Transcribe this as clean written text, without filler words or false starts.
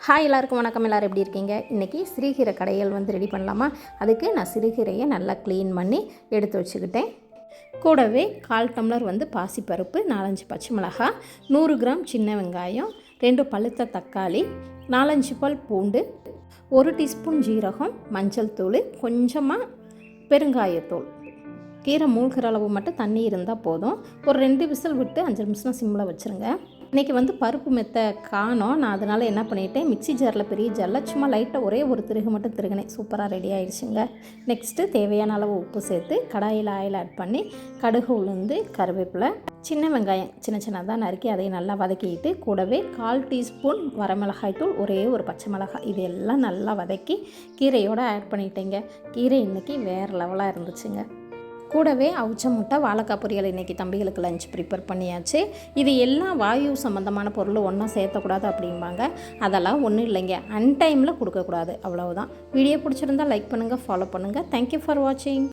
Hi எல்லாருக்கும் வணக்கம். எல்லோரும் எப்படி இருக்கீங்க? இன்றைக்கி சிறுகீரை கடைகள் ரெடி பண்ணலாமா? அதுக்கு நான் சிறுகீரையை நல்லா க்ளீன் பண்ணி எடுத்து வச்சுக்கிட்டேன். கூடவே 1/4 டம்ளர் பாசிப்பருப்பு, 4-5 பச்சை மிளகாய், 100 கிராம் சின்ன வெங்காயம், 2 பழுத்த தக்காளி, 4-5 பல் பூண்டு, 1 டீஸ்பூன் ஜீரகம், மஞ்சள் தூள், கொஞ்சமாக பெருங்காயத்தூள். கீரை மூழ்கிற அளவு மட்டும் தண்ணி இருந்தால் போதும். ஒரு 2 விசில் விட்டு 5 நிமிஷம் சிம்மில் வச்சுருங்க. இன்றைக்கி பருப்பு மெத்த காணோம். நான் அதனால் என்ன பண்ணிட்டேன், மிக்ஸி ஜாரில் பெரிய ஜாரில் சும்மா லைட்டாக ஒரே ஒரு திருகு மட்டும் திருகினேன். சூப்பராக ரெடி ஆகிடுச்சுங்க. நெக்ஸ்ட்டு தேவையான அளவு உப்பு சேர்த்து கடாயில் ஆயில் ஆட் பண்ணி கடுகு, உளுந்து, கருவேப்பிலை, சின்ன வெங்காயம் சின்ன சின்னதாக நறுக்கி அதை நல்லா வதக்கிட்டு கூடவே 1/4 டீஸ்பூன் வரமிளகாய் தூள், ஒரே ஒரு பச்சை மிளகாய், இதெல்லாம் நல்லா வதக்கி கீரையோடு ஆட் பண்ணிட்டேங்க. கீரை இன்றைக்கி வேறு லெவலாக இருந்துச்சுங்க. கூடவே அவிச்ச முட்டை, வாழைக்காய் பொரியல் இன்றைக்கி தம்பிகளுக்கு லஞ்ச் ப்ரிப்பேர் பண்ணியாச்சு. இது எல்லாம் வாயு சம்மந்தமான பொருள் ஒன்றா சேர்த்தக்கூடாது அப்படிம்பாங்க. அதெல்லாம் ஒன்றும் இல்லைங்க, அன்டைமில் கொடுக்கக்கூடாது, அவ்வளவுதான். வீடியோ பிடிச்சிருந்தால் லைக் பண்ணுங்கள், ஃபாலோ பண்ணுங்கள். தேங்க்யூ ஃபார் வாட்சிங்.